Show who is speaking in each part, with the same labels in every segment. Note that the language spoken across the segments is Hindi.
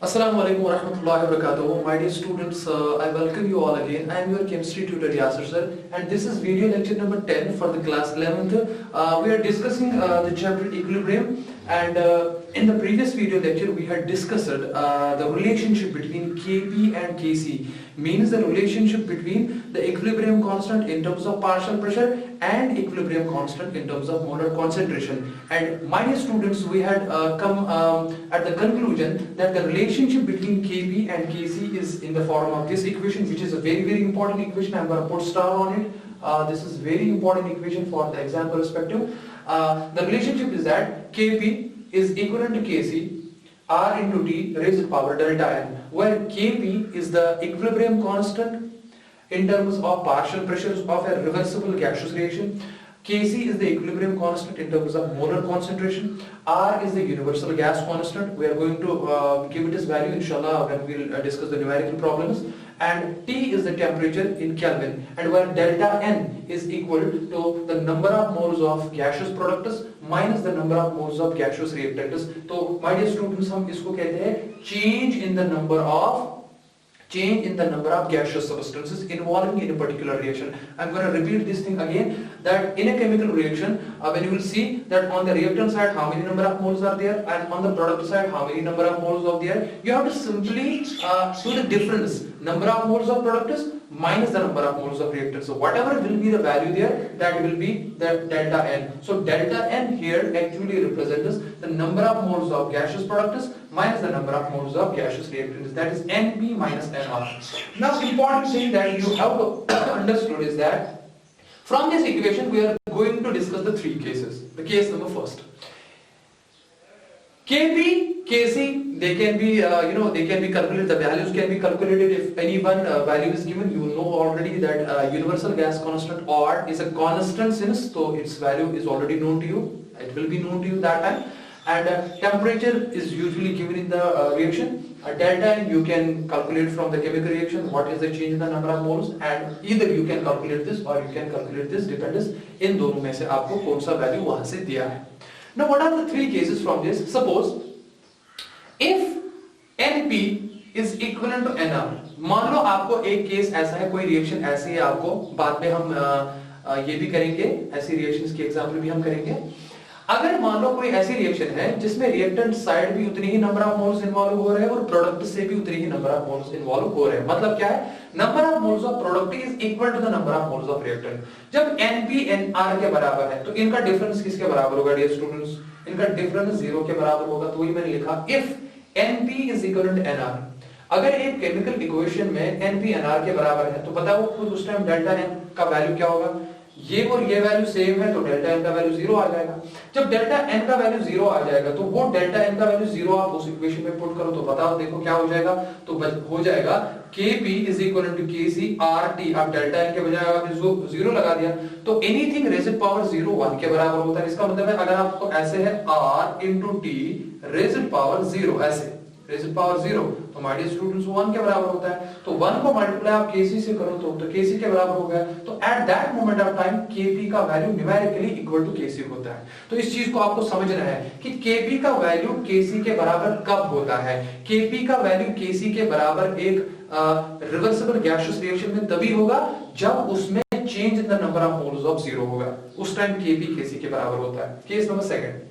Speaker 1: Assalamu alaikum wa rahmatullahi wa barakatuh. My dear students, I welcome you all again. I am your chemistry tutor Yasir sir, and this is video lecture number 10 for the class 11th. We are discussing the chapter equilibrium, and in the previous video lecture we had discussed the relationship between Kp and Kc, means the relationship between the equilibrium constant in terms of partial pressure and equilibrium constant in terms of molar concentration. And my dear students, we had come at the conclusion that the relationship between Kp and Kc is in the form of this equation, which is a very important equation. I'm going to put star on it. This is very important equation for the exam perspective. The relationship is that Kp is equivalent to Kc R into T raised to the power delta n, where Kp is the equilibrium constant in terms of partial pressures of a reversible gaseous reaction. Kc is the equilibrium constant in terms of molar concentration. R is the universal gas constant. We are going to give it its value inshallah when we will discuss the numerical problems. And T is the temperature in Kelvin, and where delta N is equal to the number of moles of gaseous products minus the number of moles of gaseous reactants. So my dear students, हम इसको कहते हैं change in the number of gaseous substances involving in a particular reaction. I'm going to repeat this thing again, that in a chemical reaction, when you will see that on the reactant side how many number of moles are there, and on the product side how many number of moles are there, you have to simply do the difference, number of moles of products minus the number of moles of reactants. So whatever will be the value there, that will be the delta N. So delta N here actually represents the number of moles of gaseous products minus the number of moles of gaseous reactants, that is Np minus Nr. Now important thing that you have to understood is that from this equation we are going to discuss the three cases. The case number first, Kp, Kc, they can be they can be calculated, the values can be calculated. If any one value is given, you will know already that universal gas constant R is a constant since, so its value is already known to you, it will be known to you that time. And temperature is usually given in the reaction. Delta N you can calculate from the chemical reaction what is the change in the number of moles, and either you can calculate this or you can calculate this, depends इन दोनों में से आपको कौन सा वैल्यू वहां से दिया है. Now what are the three cases from this? Suppose if Np is equivalent to Nr, मान लो आपको एक केस ऐसा है, कोई रिएक्शन ऐसी है, आपको बाद में हम ये भी करेंगे, ऐसी रिएक्शंस की एग्जांपल भी हम करेंगे. अगर मान लो कोई ऐसी रिएक्शन है जिसमें रिएक्टेंट साइड भी उतनी ही नंबर ऑफ मोल्स इन्वॉल्व हो रहे हैं और प्रोडक्ट से भी उतनी ही नंबर ऑफ मोल्स इन्वॉल्व हो रहे हैं. मतलब क्या है, number of moles of product is equal to the number of moles of reactant. जब Np Nr के बराबर है तो इनका डिफरेंस किसके बराबर होगा डियर स्टूडेंट्स? इनका डिफरेंस 0 के बराबर होगा. तो वही मैंने लिखा, if Np is equal to Nr. अगर एक केमिकल इक्वेशन में Np Nr के बराबर है तो बताओ खुद उस टाइम डेल्टा N का वैल्यू क्या होगा? ये और ये वैल्यू सेम है तो डेल्टा N का वैल्यू 0 आ जाएगा. जब डेल्टा N का वैल्यू 0 आ जाएगा तो वो डेल्टा N का वैल्यू 0 आप उस इक्वेशन में पुट करो तो बताओ देखो क्या हो जाएगा. तो हो जाएगा Kp is equal to Kc RT. अब डेल्टा N के बजाय आपने 0 लगा दिया तो एनीथिंग रेज़्ड पावर 0 1 के बराबर होता है. इसका मतलब है अगर आपको ऐसे है R into T raised power 0, ऐसे रेज़्ड पावर 0, तो माय डियर स्टूडेंट्स 1 के बराबर होता है. तो 1 को मल्टीप्लाई आप Kc से करो तो Kc के बराबर हो गया. तो at that moment of time Kp का value numerically equal to Kc होता है. तो इस चीज को आपको समझना है कि Kp का वैल्यू Kc के बराबर कब होता है. Kp का वैल्यू Kc के बराबर एक रिवर्सिबल गैसियस रिएक्शन में तभी होगा जब उसमें change in the number of moles of 0 होगा. उस टाइम Kp Kc के बराबर होता है. केस नंबर सेकंड,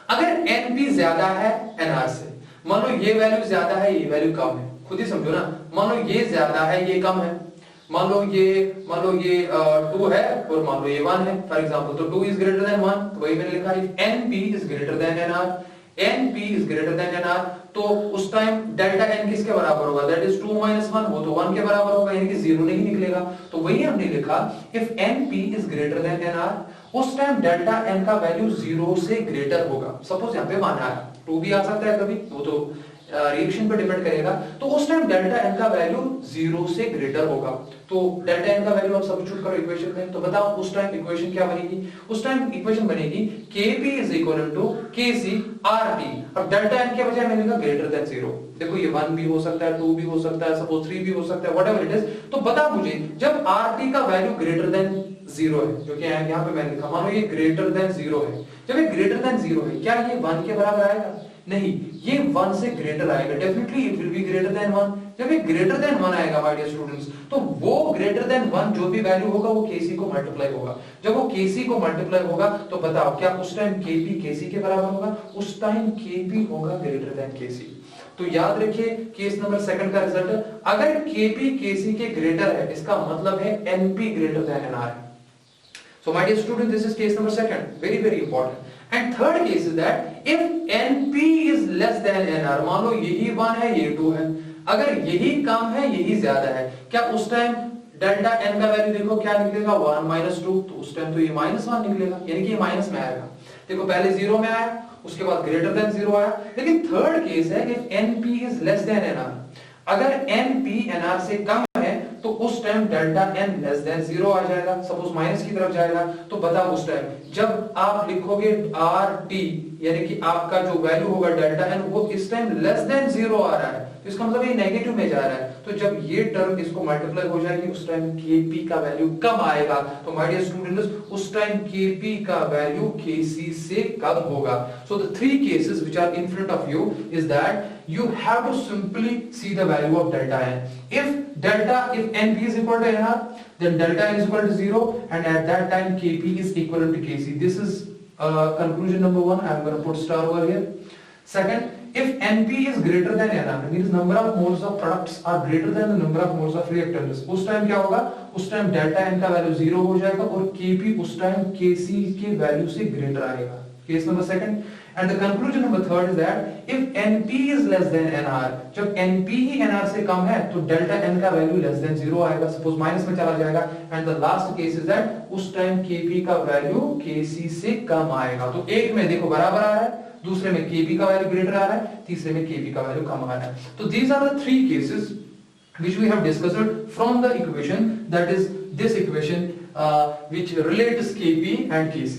Speaker 1: अगर Np ज्यादा है Nr से, मान लो ये वैल्यू ज्यादा है ये वैल्यू कम है, खुद ही समझो ना. मान लो ये ज्यादा है ये कम है, मान लो ये 2 है और मान लो ये 1 है फॉर एग्जांपल, तो 2 इज ग्रेटर देन 1. तो वही मैंने लिखा if Np is greater than Nr, Np is greater than Nr, तो उस टाइम डेल्टा N किसके बराबर होगा? दैट इज 2 minus 1, वो तो 1 के बराबर होगा, यानी कि 0 नहीं निकलेगा. तो वही हमने लिखा if Np is greater than Nr, उस टाइम डेल्टा N का वैल्यू 0 से ग्रेटर होगा. सपोज यहाँ पे 1 आया, 2 भी आ सकता है कभी, वो तो रिएक्शन पे डिपेंड करेगा. तो उस टाइम डेल्टा N का वैल्यू 0 से ग्रेटर होगा. तो डेल्टा N का वैल्यू आप सब्स्टिट्यूट करो इक्वेशन में, तो बताओ उस टाइम इक्वेशन क्या बनेगी? उस टाइम इक्वेशन बनेगी Kp is equal to Kc RT. अब डेल्टा N के बजाय मैंने लिखा ग्रेटर देन 0. देखो ये 1 भी हो सकता है, 2 भी हो सकता है, सपोज 3 भी हो सकता है, व्हाटएवर इट इज. तो बता मुझे जब RT का वैल्यू ग्रेटर देन 0 है, जो कि यहाँ पे मैंने लिखा, मानो ये ग्रेटर देन 0 है, जब ये ग्रेटर देन 0 है क्या ये 1 के बराबर आएगा? नहीं, ये 1 से ग्रेटर आएगा, definitely it will be greater than 1। जब ये ग्रेटर देन 1 आएगा माय डियर स्टूडेंट्स, तो वो ग्रेटर देन 1 जो भी वैल्यू होगा वो Kc को मल्टीप्लाई होगा। जब वो Kc को मल्टीप्लाई होगा तो बताओ क्या उस टाइम Kp Kc के बराबर होगा? उस टाइम Kp होगा ग्रेटर देन Kc। तो याद रखिए केस नंबर सेकंड का रिजल्ट, अगर Kp Kc के ग्रेटर है इसका मतलब है Np ग्रेटर देन Nr है। So my dear student, this is case number second, very very important. And third case is that if Np is less than Nr, मान लो यही 1 है ये 2 है, अगर यही कम है यही ज्यादा है, क्या उस टाइम डेल्टा n का वैल्यू देखो क्या निकलेगा 1 - 2, तो उस टाइम तो ये -1 निकलेगा, यानी कि ये माइनस में आएगा। देखो पहले 0 में आया, उसके बाद ग्रेटर देन 0 आया, लेकिन थर्ड केस है if Np is less than Nr, अगर Np Nr से कम है तो उस time delta n less than 0 आ जाएगा, सपोज माइनस की तरफ जाएगा। तो बताओ उस टाइम जब आप लिखोगे RT, यानी कि आपका जो वैल्यू होगा डेल्टा n वो इस टाइम लेस देन 0 आ रहा है, तो इसका मतलब ये नेगेटिव में जा रहा है। तो जब ये टर्म इसको मल्टीप्लाई हो जाएगी उस टाइम Kp का वैल्यू कम आएगा। तो माय डियर स्टूडेंट्स उस टाइम Kp का वैल्यू Kc से कम होगा। So the three cases which are in front of you is that you have to simply see the value of delta n. If Np is equal to Nr, then delta n is equal to 0, and at that time Kp is equivalent to Kc. This is conclusion number 1. I am going to put star over here. Second, if Np is greater than Nr, means number of moles of products are greater than the number of moles of reactants. उस टाइम क्या होगा? उस टाइम delta n का वैल्यू 0 हो जाएगा और Kp उस टाइम Kc के वैल्यू से ग्रेटर आएगा। Case number second. And the conclusion number third is that if Np is less than Nr, जब Np ही Nr से कम है तो delta n का वैल्यू less than 0 आएगा, सपोज माइनस में चला जाएगा। And the last case is that उस टाइम Kp का वैल्यू Kc से कम आएगा। तो एक में देखो बराबर आ रहा है, दूसरे में Kp का वैल्यू ग्रेटर आ रहा है, तीसरे में Kp का वैल्यू कम आ रहा है। तो these are the three cases which we have discussed from the equation, that is this equation which relates Kp and Kc.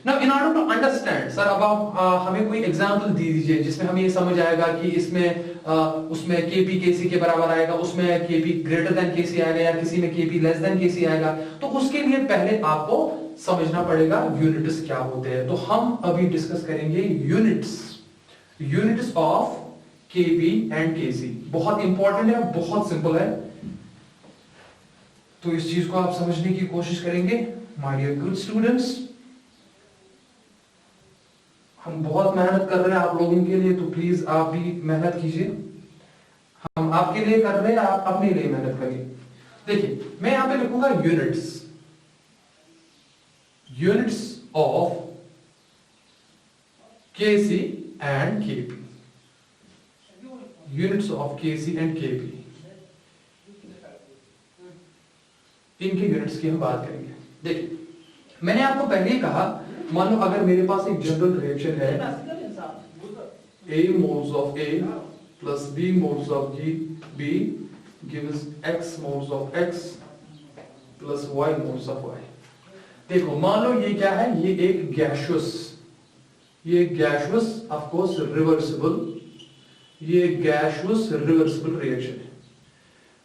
Speaker 1: Now in order to understand, sir अब आप हमें कोई एग्जांपल दे दीजिए जिसमें हमें ये समझ आएगा कि इसमें उसमें Kp Kc के बराबर आएगा, उसमें Kp ग्रेटर देन Kc आएगा या किसी में Kp लेस देन Kc आएगा। तो उसके लिए पहले आपको समझना पड़ेगा यूनिट्स क्या होते हैं। तो हम अभी डिस्कस करेंगे units of Kp and Kc। बहुत इंपॉर्टेंट है, बहुत सिंपल है, तो इस चीज को आप समझने की कोशिश करेंगे माय डियर गुड स्टूडेंट्स। हम बहुत मेहनत कर रहे हैं आप लोगों के लिए, तो प्लीज आप भी मेहनत कीजिए। हम आपके लिए कर रहे हैं, आप अपने लिए मेहनत करिए। देखिए मैं यहां पे लिखूंगा units of Kc and Kp, units of Kc and Kp, इनके यूनिट्स की हम बात करेंगे। देखिए मैंने आपको पहले ही कहा, मान लो अगर मेरे पास एक जनरल रिएक्शन है A moles of A plus B moles of B gives X moles of X plus Y moles of Y। देखो मान लो ये क्या है, ये एक गैसियस ऑफ कोर्स रिवर्सिबल, ये गैसियस रिवर्सिबल रिएक्शन है।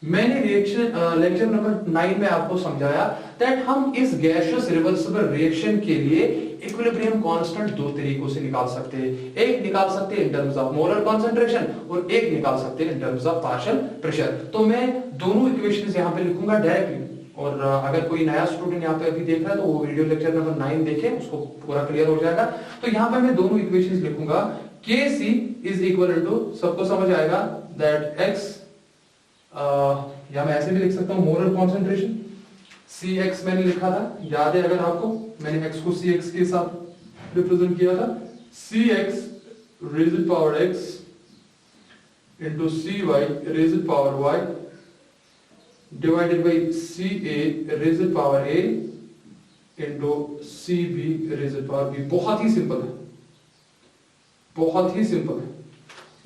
Speaker 1: मैंने रिएक्शन लेक्चर नंबर 9 में आपको समझाया दैट हम इस गैसियस रिवर्सिबल रिएक्शन के लिए इक्विलिब्रियम कांस्टेंट दो तरीकों से निकाल सकते हैं। एक निकाल सकते हैं इन टर्म्स ऑफ मोलर कंसंट्रेशन और एक निकाल सकते हैं इन टर्म्स ऑफ पार्शियल प्रेशर। तो मैं दोनों इक्वेशंस यहां पे लिखूंगा डायरेक्टली, और अगर कोई नया स्टूडेंट यहां पे अभी देख रहा है तो वो वीडियो लेक्चर नंबर 9 देखे, उसको पूरा क्लियर हो जाएगा। तो यहां पे मैं दोनों इक्वेशंस लिखूंगा। Kc इज इक्वल टू, सबको समझ आएगा दैट x, या मैं ऐसे भी लिख सकता हूं मोलर कंसंट्रेशन, Cx मैंने लिखा था, याद है अगर आपको, मैंने x को Cx के साथ रिप्रेजेंट किया था, Cx raised power x into Cy raised power y divided by Ca raised power a into Cb raised power b। बहुत ही सिंपल है, बहुत ही सिंपल है,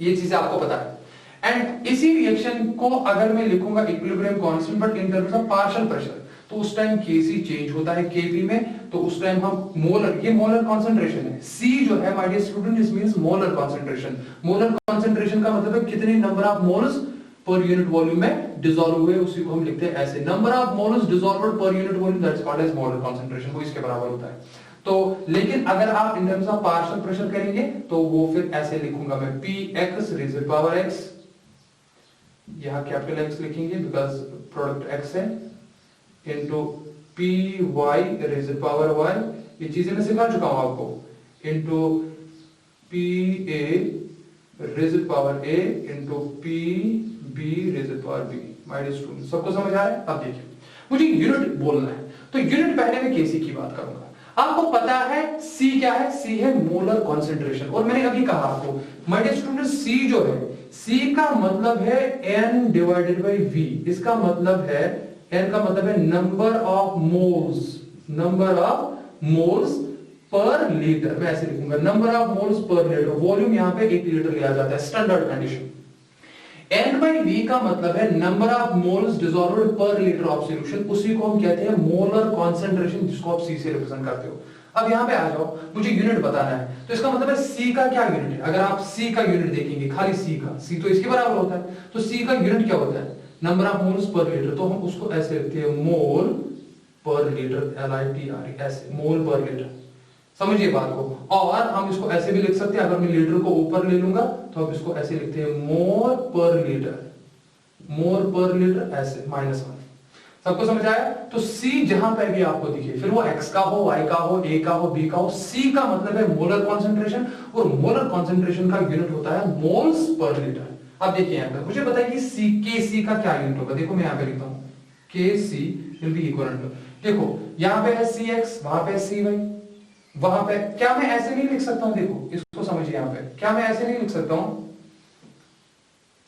Speaker 1: ये चीजें आपको पता है। एंड इसी रिएक्शन को अगर मैं लिखूंगा equilibrium constant but in terms of partial pressure, तो उस टाइम Kc चेंज होता है Kp में, तो उस टाइम हम मोलर, ये मोलर कंसंट्रेशन है, C जो है my dear student this means molar concentration. Molar concentration का मतलब है कितने number of moles per unit volume में डिसॉल्व हुए, उसी को हम लिखते हैं ऐसे, number of moles dissolved per unit volume that's called as molar concentration, वो इसके बराबर होता है। तो लेकिन अगर आप in terms of partial pressure करेंगे तो वो फिर ऐसे लिखूंगा मैं P X raise power x, यहां कैपिटल एक्स लिखेंगे बिकॉज प्रोडक्ट एक्स है, into P Y raise power Y, ये चीजें मैं सिखा चुका हूं आपको, into P A raise power A into P B raise power B. My dear student, सबको समझ आ रहा है? अब देखिए मुझे यूनिट बोलना है, तो यूनिट पहले मैं केसी की बात करूंगा। आपको पता है सी क्या है? सी है मोलर कॉन्सेंट्रेशन। और मैंने अभी कहा आपको माय डियर स्टूडेंट, सी जो है, सी का मतलब है n डिवाइडेड बाय v। इसका मतलब है n का मतलब है number of moles, number of moles per litre. मैं ऐसे लिखूंगा number of moles per litre. Volume यहां पे 1 लीटर लिया जाता है standard condition. n by v का मतलब है नंबर ऑफ मोल्स डिसॉल्व्ड पर लीटर ऑफ सॉल्यूशन, उसी को हम कहते हैं मोलर कॉन्सेंट्रेशन, जिसको आप c से रिप्रेजेंट करते हो। अब यहां पे आ जाओ, मुझे यूनिट बताना है, तो इसका मतलब है c का क्या यूनिट है? अगर आप c का यूनिट देखेंगे, खाली c का, c तो इसके बराबर होता है, तो c का यूनिट क्या होता है? Number of moles per litre. तो हम उसको ऐसे लिखते हैं मोल पर लीटर, LITR, ऐसे मोल पर लीटर। समझिए बात को। और हम इसको ऐसे भी लिख सकते हैं, अगर मैं लीटर को ऊपर ले लूंगा तो हम इसको ऐसे लिखते हैं मोल पर लीटर, मोल पर लीटर ऐसे -1। सबको समझ आया? तो C जहां पे भी आपको दिखे, फिर वो X का हो, Y का हो, A का हो, B का हो, C का मतलब है मोलर कॉन्सेंट्रेशन, और मोलर कॉन्सेंट्रेशन का यूनिट होता है मोल्स पर लीटर। अब देखिए यहां पे मुझे बताइए कि Kc का क्या यूनिट होगा। देखो मैं यहां पे लिखता हूं Kc will be equal to, देखो यहां पे है Cx, वहां पे Cy, वहां पे क्या मैं ऐसे नहीं लिख सकता हूं? देखो इसको समझिए, यहां पे क्या मैं ऐसे नहीं लिख सकता हूं?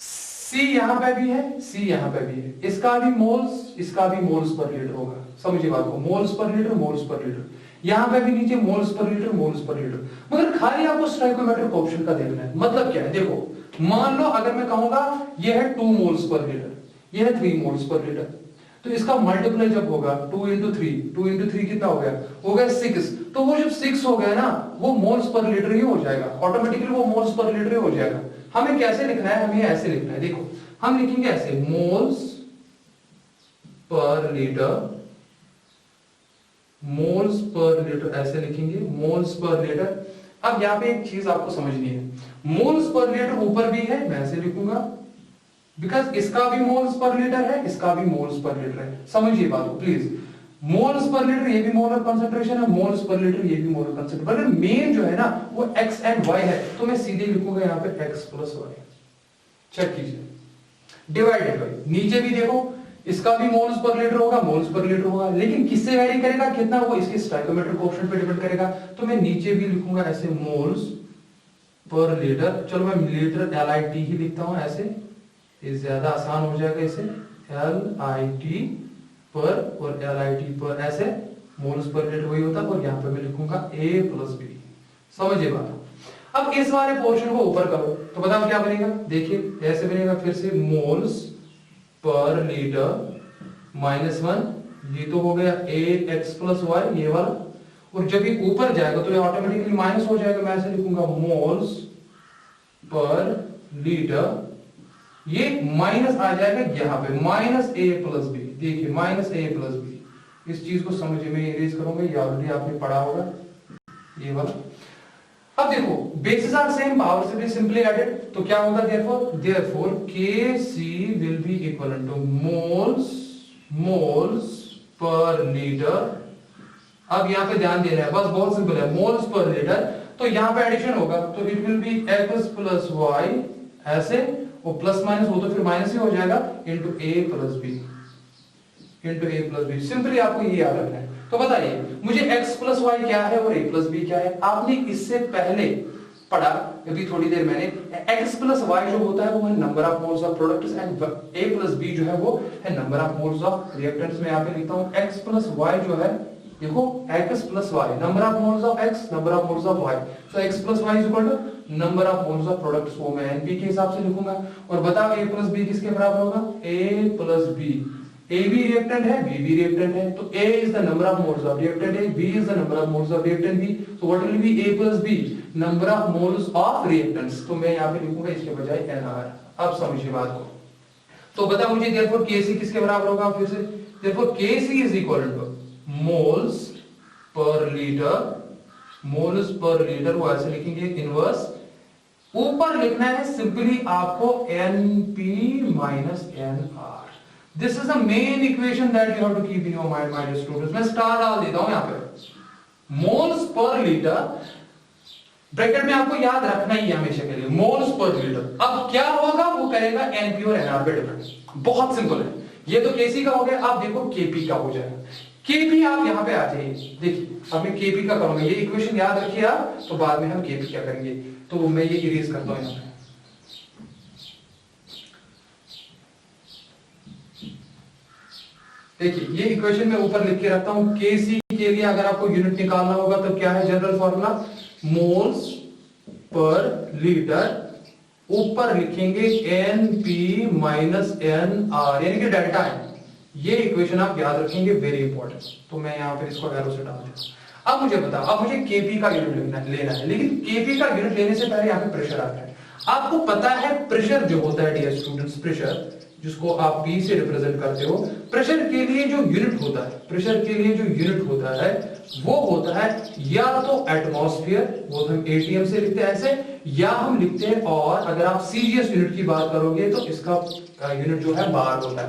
Speaker 1: C यहां पे भी है, C यहां पे भी है, इसका भी मोल्स, इसका भी मोल्स पर लीटर होगा। समझिए बात को, moles per litre, moles per litre, यहां पे भी नीचे moles per litre, moles per litre. मगर खाली आपको स्टोइकोमेट्रिक ऑप्शन का देखना है। मतलब क्या है? देखो मान लो अगर मैं कहूंगा ये है 2 मोल्स पर लीटर, ये है 3 मोल्स पर लीटर, तो इसका मल्टीप्लाई जब होगा 2 इंटू 3, 2 इंटू 3 कितना हो गया? हो गया 6। तो वो जब 6 हो गया ना, वो मोल्स पर लीटर ही हो जाएगा, ऑटोमेटिकली वो मोल्स पर लीटर ही हो जाएगा। हमें कैसे लिखना है? हमें ऐसे लिखना है, देखो हम लिखेंगे ऐसे moles per litre, moles per litre, ऐसे लिखेंगे मोल्स पर लीटर। अब यहां पे एक चीज आपको समझनी है, मोल्स पर लीटर ऊपर भी है, मैं ऐसे लिखूंगा बिकॉज इसका भी मोल्स पर लीटर है, इसका भी मोल्स पर लीटर है। समझिए बात को प्लीज, मोल्स पर लीटर ये भी मोलर कंसंट्रेशन है, मोल्स पर लीटर ये भी मोलर कंसंट्रेशन, पर मेन जो है ना वो x एंड y है, तो मैं सीधे लिखूंगा यहां पे x प्लस y। चेक कीजिए, डिवाइडेड बाय, नीचे भी देखो इसका भी मोल्स पर लीटर होगा, मोल्स पर लीटर होगा, लेकिन किससे वैरी करेगा कितना? वो इसके स्टोइकोमेट्रिक ऑप्शन पे डिपेंड करेगा। तो मैं नीचे भी लिखूंगा ऐसे मोल्स पर लीटर, चलो मैं लीटर LIT ही लिखता हूं ऐसे, ये ज्यादा आसान हो जाएगा, इसे LIT पर और LIT पर, ऐसे मोल्स पर लीटर वही होता है, और यहां पे मैं लिखूंगा A प्लस B। समझिए बात। अब इस वाले पोर्शन को ऊपर करो तो बताओ क्या बनेगा? देखिए ऐसे बनेगा फिर से मोल्स पर लीटर -1, ये तो हो गया AX प्लस Y ये वाला, और जब ये ऊपर जाएगा तो ये ऑटोमेटिकली माइनस हो जाएगा। मैं ऐसे लिखूंगा मोल्स पर लीटर, ये माइनस आ जाएगा यहां पे -A प्लस B। देखिए -A प्लस B, इस चीज को समझिए, मैं इरेज करूंगा, ये ऑलरेडी आपने पढ़ा होगा ये वाला। अब देखो बेसिस आर सेम, पावर से भी सिंपली एडेड, तो क्या होगा? Therefore Kc will be equal to moles per litre. अब यहां पे ध्यान देना है, बस बहुत सिंपल है, मोल्स पर लीटर, तो यहां पे एडिशन होगा तो it will be x plus y ऐसे, वो प्लस माइनस हो तो फिर माइनस ही हो जाएगा, into A plus B, into A plus B। Simply आपको ये याद रखना है। तो बताइए मुझे x प्लस y क्या है और A प्लस B क्या है? आपने इससे पहले पढ़ा, अभी थोड़ी देर मैंने, x प्लस y जो होता है वो है number of moles of products, and A plus B जो है वो है number of moles of reactants. में यहाँ पे लिखता हूँ x प्लस y जो है, देखो x plus y, number of moles of x, number of moles of y, so x plus y is equal to number of moles of products, वो मैं NP के हिसाब से लिखूंगा। और बताओ A प्लस B किसके बराबर होगा? A प्लस B, A भी रिएक्टेंट है, B भी रिएक्टेंट है, तो A is the number of moles of reactant A, B is the number of moles of reactant B, so what will be A plus B? Number of moles of reactants, तो मैं यहाँ पे लिखूंगा इसके बजाय NR। अब समझिए बात को, तो बता मुझे therefore Kc किसके बराबर होगा? फिर से therefore Kc is equal to moles per liter moles per litre, वो ऐसे लिखेंगे इनवर्स, ऊपर लिखना है सिंपली आपको NP minus NR। This is the main equation that you have to keep in your mind my dear students. मैं स्टार डाल देता हूं यहां पे, मोल्स पर लीटर, ब्रैकेट में आपको याद रखना ही है हमेशा के लिए, मोल्स पर लीटर। अब क्या होगा, वो करेगा NP और NR पे डिफरेंस। बहुत सिंपल है, ये तो Kc का हो गया। अब देखो Kp का हो जाएगा। Kp आप यहां पे आ जाइए, देखिए अब मैं Kp का करूंगा, ये इक्वेशन याद रखिए आप, तो बाद में हम Kp क्या करेंगे। तो मैं ये इरेज करता हूं यहां पे। देखिए ये इक्वेशन मैं ऊपर लिख के रखता हूं। Kc के लिए अगर आपको यूनिट निकालना होगा तो क्या है general formula, moles per litre, ऊपर लिखेंगे NP माइनस NR यानी कि डेल्टा है। ये इक्वेशन आप याद रखेंगे, वेरी इंपॉर्टेंट। तो मैं यहां पर इसको एरो से डाल देता हूं। अब मुझे बताओ, अब मुझे Kp का यूनिट लेना है, लेकिन Kp का यूनिट लेने से पहले यहां पे प्रेशर आता है। आपको पता है प्रेशर जो होता है डियर स्टूडेंट्स, प्रेशर जिसको आप P से रिप्रेजेंट करते हो, प्रेशर के लिए जो यूनिट होता है, प्रेशर के लिए जो यूनिट होता है वो होता है या तो एटमॉस्फेयर, वो हम ATM से लिखते हैं ऐसे, या हम लिखते हैं, और अगर आप सीजीएस यूनिट की बात करोगे तो इसका यूनिट जो है बार होता है।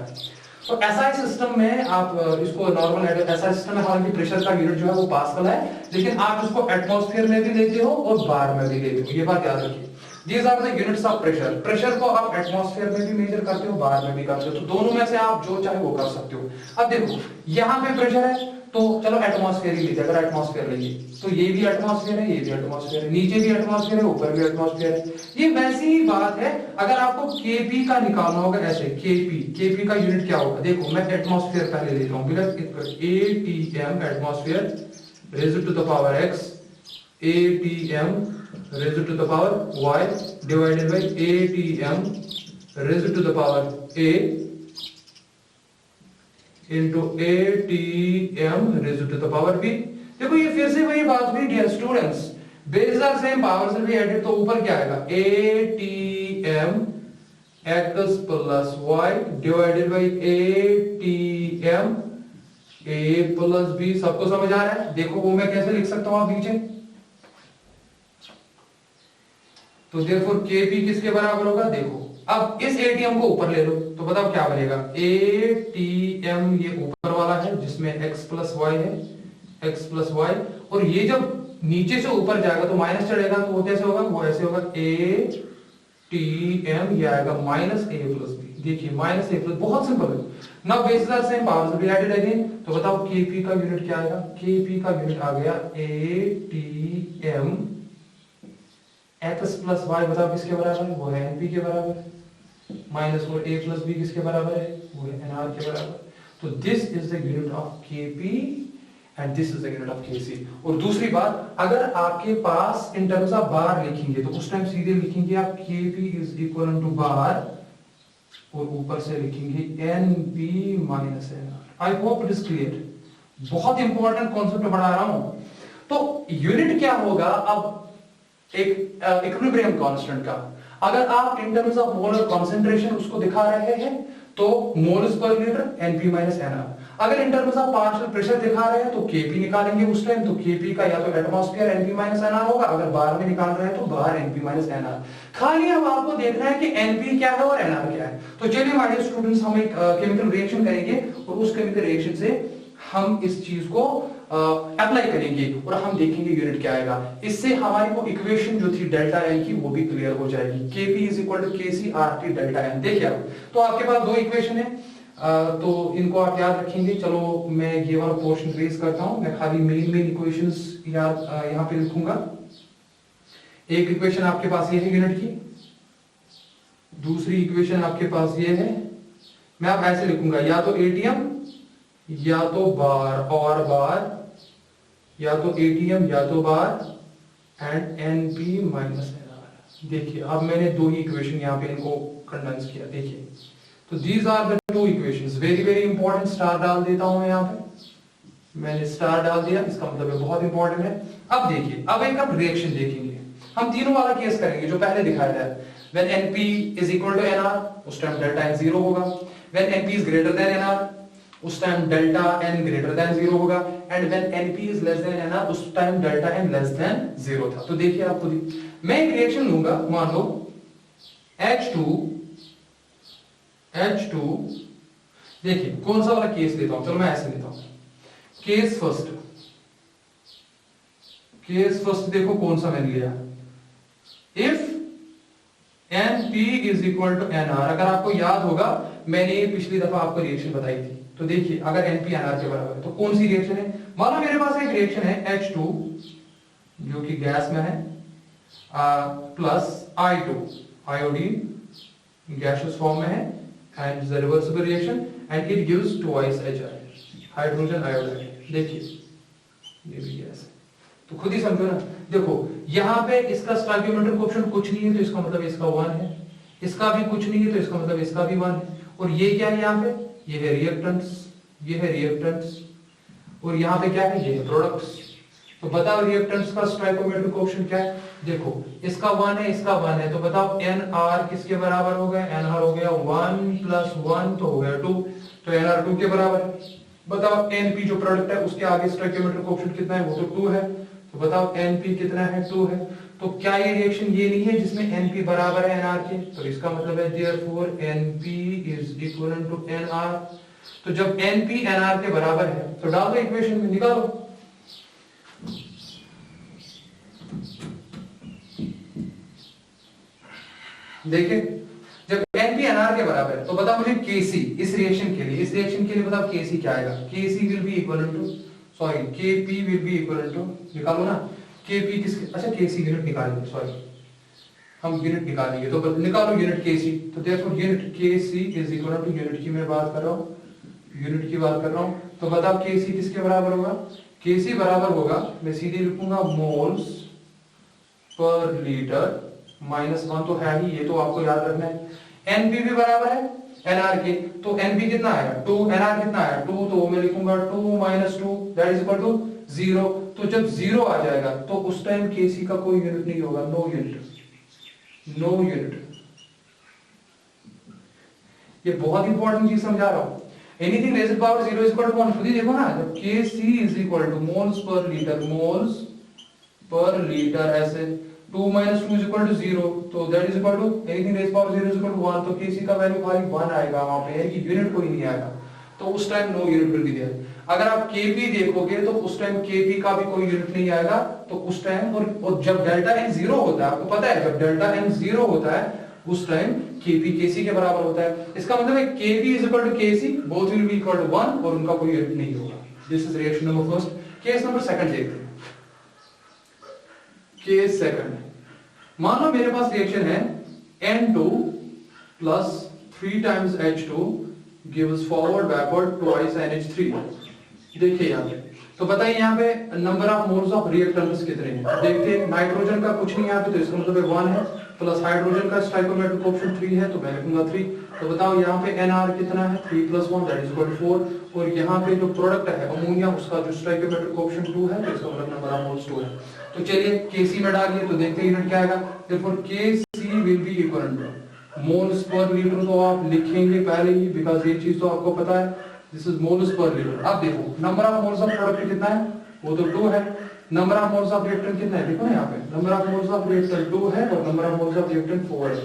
Speaker 1: तो एसआई सिस्टम में आप इसको नॉर्मल एसआई सिस्टम में हालांकि प्रेशर का यूनिट जो है वो पास्कल है, लेकिन आप इसको एटमॉस्फेयर में भी लेते हो और बार में भी लेते हो, ये बात याद रखिए। These are the units of pressure। Pressure को आप एटमॉस्फेयर में भी मेजर करते हो, बार में भी करते हो, तो दोनों में से आप जो चाहे वो कर सकते हो। अब देखो यहाँ पे प्रेशर है, तो चलो एटमॉस्फेयर ही लेते हैं। अगर एटमॉस्फेयर लेंगे तो ये भी एटमॉस्फेयर है, ये भी एटमॉस्फेयर है, नीचे भी एटमॉस्फेयर है, ऊपर भी एटमॉस्फेयर है। ये वैसी ही बात है, अगर आपको Kp का निकालना होगा ऐसे, Kp का यूनिट क्या होगा, देखो मैं एटमॉस्फेयर पहले लेता हूँ, ATM atmosphere raise to the power x, ATM raised to the power y divided by ATM raised to the power a into ATM raised to the power b। देखो ये फिर से वही बात हुई dear students, base are same, power से भी एडेड, तो ऊपर क्या आएगा, ATM x plus y divided by ATM a plus b। सबको समझ आ रहा है? देखो वो मैं कैसे लिख सकता हूं आप नीचे, तो therefore Kp किसके बराबर होगा, देखो अब इस ATM को ऊपर ले लो तो बताओ क्या बनेगा, ATM ये ऊपर वाला है जिसमें x प्लस वाई है, x प्लस वाई, और ये जब नीचे से ऊपर जाएगा तो माइनस चढ़ेगा, तो वो कैसे होगा, वो ऐसे होगा ATM, ये आएगा माइनस a प्लस b। देखिए माइनस a प्लस, बहुत सिंपल है। Now basis are same, powers भी एडेड अगेन, तो बताओ Kp का यूनिट क्या आएगा, Kp का यूनिट आ गया ATM x प्लस वाई, बताओ किसके बराबर है, वो है NP के बराबर है, माइनस और a प्लस b किसके बराबर है, वो है NR के बराबर। तो this is the unit of Kp and this is the unit of Kc। और दूसरी बात, अगर आपके पास इन टर्म्स ऑफ बार लिखेंगे तो उस टाइम सीधे लिखेंगे आप Kp इज इक्वल टू बार, और ऊपर से लिखेंगे NP minus NR। I hope it is clear, बहुत इंपॉर्टेंट कॉन्सेप्ट पढ़ा रहा हूं। तो यूनिट क्या होगा, अब एक इक्विलिब्रियम कांस्टेंट का, अगर आप in terms of molar concentration उसको दिखा रहे हैं तो moles per litre NP minus NR। अगर इन टर्म्स ऑफ पार्शियल प्रेशर दिखा रहे हैं तो Kp निकालेंगे उस टाइम, तो Kp का या तो एटमॉस्फेयर NP माइनस NR होगा, अगर बार में निकाल रहे हैं तो बार NP माइनस NR। खाली अब आपको देखना है कि NP क्या है और NR क्या है। तो चलिए माय डियर स्टूडेंट्स, हम एक केमिकल रिएक्शन करेंगे और उस केमिकल रिएक्शन से हम इस चीज को अप्लाई करेंगे और हम देखेंगे यूनिट क्या आएगा। इससे हमारी वो इक्वेशन जो थी डेल्टा एन की वो भी क्लियर हो जाएगी। Kp is equal to Kc RT delta N. देखिए आप, तो आपके पास दो इक्वेशन है, तो इनको आप याद रखेंगे। चलो मैं ये वाला पोर्शन रेज करता हूं, मैं खाली मेन इक्वेशंस याद यहां पे लिखूंगा। एक इक्वेशन आपके पास ये है यूनिट की, दूसरी इक्वेशन आपके पास ये है। मैं आप ऐसे लिखूंगा, या तो एटीएम या तो बार और बार, या तो एटीएम या तो बार एंड एनपी माइनस एनआर। देखिए अब मैंने दो ही इक्वेशन यहाँ पे इनको कंडेंस किया। देखिए तो these are the two equations, very very important. Star डाल देता हूं मैं यहाँ पे, मैंने स्टार डाल दिया, इसका मतलब है बहुत इंपॉर्टेंट है। अब देखिए, अब एक आप रिएक्शन देखेंगे, हम तीनों वाला केस करेंगे जो पहले दिखाया था। When NP is equal to NR, उस टाइम डेल्टा N 0 होगा। When NP is greater than NR, उस time delta N greater than 0 होगा, and when NP is less than NR उस time delta N less than 0 था। तो देखिए आप खुद ही, मैं एक रिएक्शन लूंगा, मान लो H2, देखिए कौन सा वाला केस लेता हूं, चलो मैं ऐसे लेता हूं, केस फर्स्ट देखो कौन सा मैंने लिया, if NP is equal to NR, अगर आपको याद होगा मैंने ये पिछली दफा आपको रिएक्शन बताई थी, तो देखिए अगर NP NR के बराबर है तो कौन सी रिएक्शन है, मान लो मेरे पास एक रिएक्शन है H2 जो कि गैस में है plus I2 iodine gaseous form में है, and is a reversible reaction and it gives twice HI hydrogen iodide. देखिए ये भी गैस है, तो खुद ही समझो ना, देखो यहां पे इसका स्टोइकियोमेट्रिक कोएफिशिएंट कुछ नहीं है तो इसका मतलब इसका 1 है, इसका भी कुछ नहीं है तो इसका मतलब इसका भी 1 है, और ये क्या है यहाँ पे, ये है रिएक्टेंट्स, और यहाँ पे क्या है, ये है प्रोडक्ट्स। तो बताओ रिएक्टेंट्स का स्टोइकियोमेट्रिक कोएफिशिएंट क्या है, देखो इसका 1 है, इसका 1 है, तो बताओ NR किसके बराबर हो गया, NR हो गया 1 + 1 तो हो गया 2, तो NR 2 के बराबर है। बताओ NP जो प्रोडक्ट है उसके आगे स्टोइकियोमेट्रिक कोएफिशिएंट कितना है, वो तो 2 है, तो बताओ NP कितना है, 2 है। तो क्या ये रिएक्शन ये नहीं है जिसमें NP बराबर है NR के, तो इसका मतलब है therefore NP is equivalent to NR। तो जब NP NR के बराबर है तो डाल दो इक्वेशन में, निकालो। देखिए जब NP NR के बराबर है तो बताओ मुझे Kc इस रिएक्शन के लिए बताओ Kc क्या आएगा, Kc will be equivalent to, sorry Kp will be equivalent to, निकालो ना Kp किसके, अच्छा Kc यूनिट निकालेंगे, सॉरी हम यूनिट निकालेंगे, तो निकालो यूनिट Kc, तो देखो unit Kc is equal to, unit की मैं बात कर रहा हूँ, तो बताओ Kc किसके बराबर होगा, Kc बराबर होगा, मैं सीधे लिखूंगा मोल्स पर लीटर -1 तो है ही, ये तो आपको याद रखना है। NP भी बराबर है NR के, तो NP कितना आएगा 2, NR कितना आएगा 2, तो मैं लिखूंगा 2 - 2 दैट इज इक्वल टू 0। तो जब 0 आ जाएगा तो उस टाइम Kc का कोई यूनिट नहीं होगा, नो यूनिट। ये बहुत इंपॉर्टेंट चीज समझा रहा हूं, anything raise power 0 is equal to 1, खुद ही देखो ना, जब Kc is equal to moles per litre ऐसे 2 - 2 is equal to 0, तो that is equal to anything raised power 0 is equal to 1, तो Kc का वैल्यू खाली 1 आएगा वहां पे, यानी कि यूनिट कोई नहीं आएगा, तो उस time no unit will be there. अगर आप Kp देखोगे तो उस टाइम Kp का भी कोई यूनिट नहीं आएगा, तो उस टाइम और जब डेल्टा n 0 होता है, आपको पता है जब डेल्टा n 0 होता है उस टाइम Kp Kc के बराबर होता है, इसका मतलब है Kp is equal to Kc, both will be equal to 1 और उनका कोई यूनिट नहीं होगा। This is reaction number first. Case number second देखते हैं। केस सेकंड, मान लो मेरे पास रिएक्शन है N2 plus 3 times H2 gives forward backward twice NH3। देखिए यहाँ पे, तो बताइए यहाँ पे number of moles of reactants कितने हैं, देखते हैं। नाइट्रोजन का कुछ नहीं यहाँ पे, तो इसका मतलब 1 है, प्लस हाइड्रोजन का स्टोइकियोमेट्रिक कोएफिशिएंट 3 है, तो मैं लिखूंगा 3। तो बताओ यहाँ पे NR कितना है, 3 + 1 दैट इज इक्वल टू 4, और यहाँ पे जो प्रोडक्ट है अमोनिया उसका जो स्टोइकियोमेट्रिक कोएफिशिएंट 2 है, तो इसका मतलब नंबर ऑफ मोल्स 2 है। तो चलिए Kc में डालिए, तो देखते हैं यूनिट क्या आएगा। therefore Kc will be equal to moles per litre, तो आप लिखेंगे पहले ही, बिकॉज़ ये चीज तो आपको पता है, this is moles per litre. अब देखो number of moles of product कितना है, वो तो 2 है। Number of moles of reactant कितना है, देखो ना यहाँ पे number of moles of reactant 2 है और number of moles of reactant 4 है,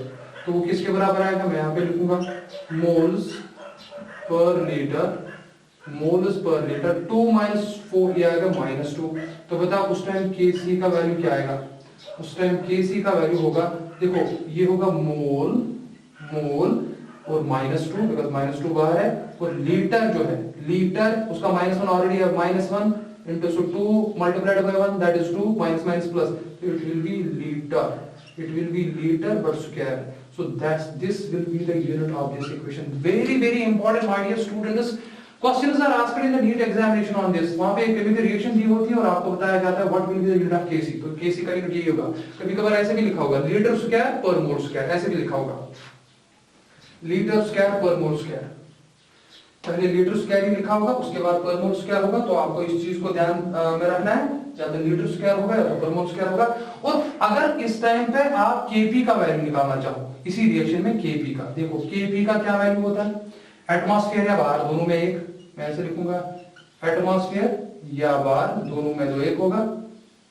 Speaker 1: तो वो किसके बराबर आएगा, मैं यहाँ पे लिखूंगा मोल्स पर लीटर 2 - 4 ये आएगा -2। तो बताओ उस टाइम Kc का वैल्यू क्या आएगा, उस टाइम Kc का वैल्यू होगा, देखो ये होगा मोल और -2, बिकॉज़ -2 बाहर है, और लीटर जो है लीटर उसका -1 ऑलरेडी है, -1 into 2 multiplied by 1 that is 2 minus plus, so it will be liter per square. So this will be the unit of this equation. Very important my dear students. Questions are asked in the NEET examination on this. वहाँ पे केमिकल रिएक्शन दी होती है और आपको बताया जाता है what will be the unit of Kc, तो Kc का यूनिट यही होगा। कभी कभार ऐसे भी लिखा होगा लीटर स्क्वायर पर मोल स्क्वायर, ऐसे भी लिखा होगा लीटर स्क्वायर पर मोल स्क्वायर, पहले लीटर स्क्वायर ही लिखा होगा उसके बाद पर मोल स्क्वायर होगा, तो आपको इस चीज को ध्यान में रखना है, या तो लीटर स्क्वायर होगा या तो पर मोल स्क्वायर होगा। और अगर इस टाइम पे आप Kp का वैल्यू निकालना चाहो इसी रिएक्शन में Kp का, देखो Kp का क्या वैल्यू होता है, एटमॉस्फेयर या बाहर दोनों में एक, मैं ऐसे लिखूंगा एटमॉस्फेयर या बार, दोनों में जो एक होगा,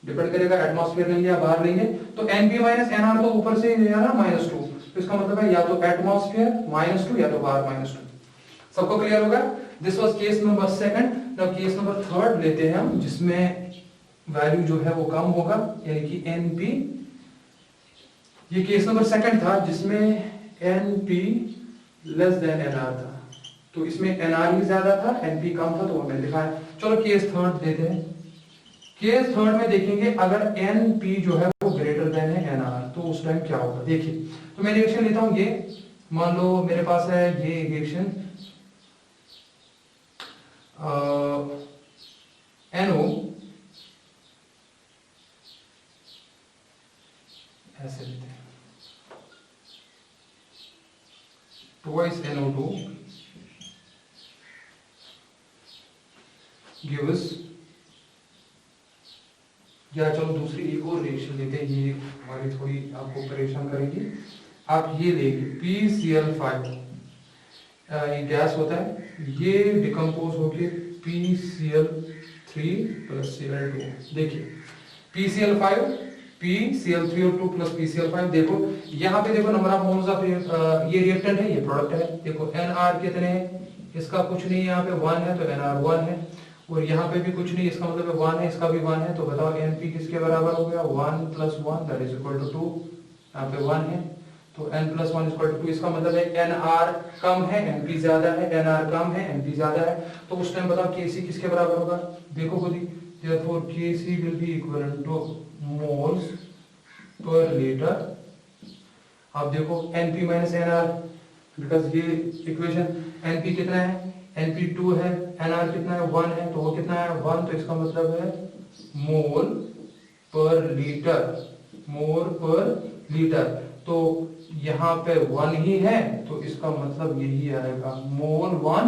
Speaker 1: डिपेंड करेगा एटमॉस्फेयर लेंगे या बार लेंगे। तो NP माइनस NR तो ऊपर से है ना -2, तो इसका मतलब है या तो एटमॉस्फेयर -2 या तो बार -2। सबको क्लियर होगा? This was case number second. Now case number third लेते हैं हम, जिसमें वैल्यू जो है वो कम होगा, यानी कि NP। ये केस नंबर सेकंड था जिसमें NP लेस देन NR था, तो इसमें NR ही ज्यादा था, NP कम था, तो वो मैंने लिखा है। चलो केस थर्ड देते हैं। केस थर्ड में देखेंगे अगर NP जो है वो ग्रेटर देन है NR, तो उस टाइम क्या होगा। देखिए, तो मैं रिएक्शन लेता हूं, ये मान लो मेरे पास है ये रिएक्शन NO, ऐसे लेते हैं, twice NO2 gives, या चलो दूसरी एक और रिएक्शन लेते हैं, ये हमारी थोड़ी आपको परेशान करेगी। आप ये लेंगे PCl5, ये गैस होता है, ये डिकम्पोज होके PCl3 प्लस Cl2। देखिए PCl5, PCl3 और 2 प्लस PCl5। देखो यहाँ पे देखो नंबर ऑफ मोल्स ऑफ, ये रिएक्टेंट है, ये प्रोडक्ट है। देखो NR कितने हैं, इसका कुछ नहीं, यहाँ पे 1 है तो NR 1 है, और यहाँ पे भी कुछ नहीं, इसका मतलब 1 है, इसका भी 1 है। तो बताओ NP किसके बराबर हो गया, 1 + 1 दैट इज इक्वल टू 2। यहाँ पे 1 है तो N + 1 = 2। इसका मतलब है NR कम है, NP ज्यादा है, NR कम है, NP ज्यादा है। तो उस टाइम बताओ Kc किसके बराबर होगा, देखो खुद ही। therefore Kc will be equivalent to moles per liter। अब देखो NP माइनस NR, बिकॉज ये इक्वेशन, NP कितना है, NP 2 है, NR कितना है, 1 है, तो वो कितना है 1, तो इसका मतलब है मोल पर लीटर, मोल पर लीटर। तो यहाँ पे 1 ही है, तो इसका मतलब यही आएगा, मोल 1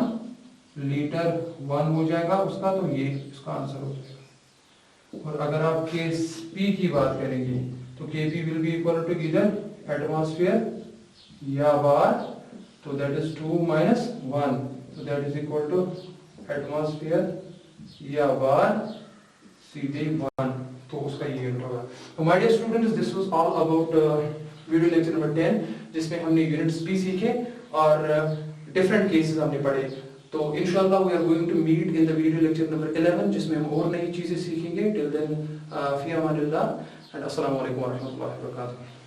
Speaker 1: लीटर 1 हो जाएगा उसका, तो ये इसका आंसर हो जाएगा। और अगर आप केस P की बात करेंगे तो Kp will be equal to इधर एटमॉस्फेयर या बार, तो दैट इज 2 - 1, तो that is equal to atmosphere या बार Cp1, तो उसका ये होगा। तो my dear students, this was all about video lecture number 10, जिसमें हमने यूनिट्स भी सीखे और डिफरेंट केसेस हमने पढ़े। तो इंशाल्लाह we are going to meet in the video lecture number 11, जिसमें हम और नई चीजें सीखेंगे। टिल देन फी अमानिल्लाह एंड अस्सलाम वालेकुम व रहमतुल्लाहि व बरकातहू।